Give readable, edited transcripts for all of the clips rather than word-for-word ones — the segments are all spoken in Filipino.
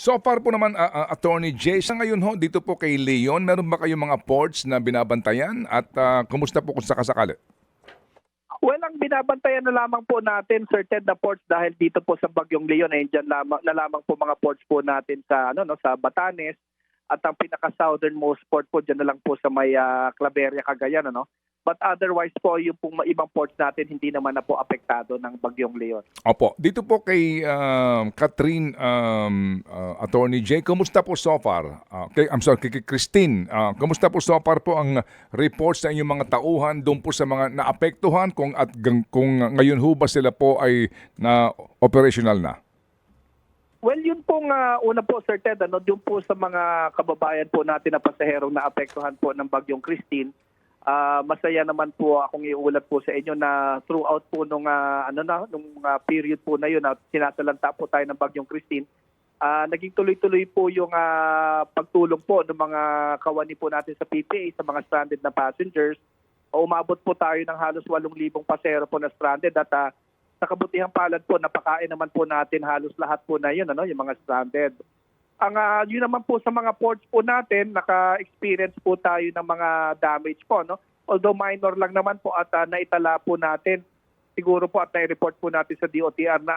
So far po naman, Attorney Jay, sa ngayon ho, dito po kay Leon, meron ba kayong mga ports na binabantayan at kumusta po kung sakasakali? Well, ang binabantayan na lamang po natin, certain na ports dahil dito po sa Bagyong Leon ay dyan lamang po mga ports po natin sa sa Batanes at ang pinaka-southernmost port po dyan na lang po sa may Claveria, Cagayan, But otherwise po yung pong ibang ports natin hindi naman na po apektado ng Bagyong Leon. Opo, dito po kay Catherine, Attorney Jay, kumusta po so far? Kay Christine, kumusta po so far po ang reports sa inyong mga tauhan doon po sa mga naapektuhan kung ngayon ho ba sila po ay na operational na? Well, yun pong una po, Sir Ted, yung po sa mga kababayan po natin na pasaherong naapektuhan po ng Bagyong Christine, masaya naman po akong iulat po sa inyo na throughout po nung period po na yun at sinasalanta po tayo ng Bagyong Christine, naging tuloy-tuloy po yung pagtulong po ng mga kawani po natin sa PPA sa mga stranded na passengers. Umabot po tayo ng halos 8,000 pasahero po na stranded at sa kabutihang palad po napakain naman po natin halos lahat po na yun, yung mga stranded. Yun naman po sa mga ports po natin, naka-experience po tayo ng mga damage po. Although minor lang naman po at naitala po natin, siguro po at nai-report po natin sa DOTR na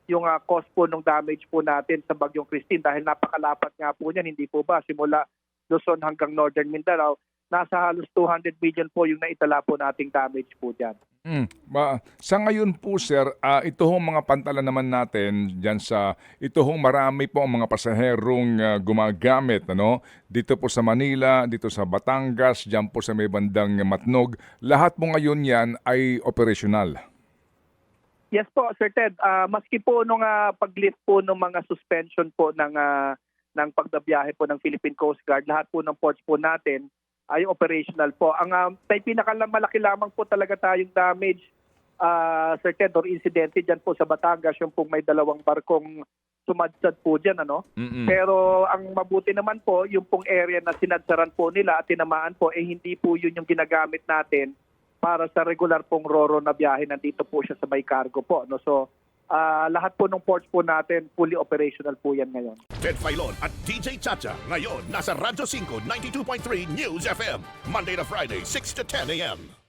yung cost po ng damage po natin sa Bagyong Christine dahil napakalapat nga po niyan, hindi po ba, simula Luzon hanggang Northern Mindanao, nasa halos 200 million po yung naitala po nating damage po dyan. Sa ngayon po sir, ito hong mga pantalan naman natin dyan ito hong marami po ang mga pasaherong gumagamit dito po sa Manila, dito sa Batangas, dyan po sa may bandang Matnog. Lahat po ngayon yan ay operational. Yes po, Sir Ted. Maski po nung pag-lift po ng mga suspension po ng pagbabiyahe po ng Philippine Coast Guard, lahat po ng ports po natin ay operational po. Ang pinakamalaki lamang po talaga tayong damage, Sir Ted, or insidente dyan po sa Batangas, yung pong may 2 barkong sumadsad po dyan. Pero ang mabuti naman po, yung pong area na sinadsaran po nila at tinamaan po, hindi po yun yung ginagamit natin para sa regular pong Roro na biyahe. Nandito po siya sa may cargo po. So, lahat po ng ports po natin, fully operational po yan ngayon. Ted Filon at DJ Chacha ngayon nasa Radyo 5 92.3 News FM Monday to Friday 6 to 10 a.m.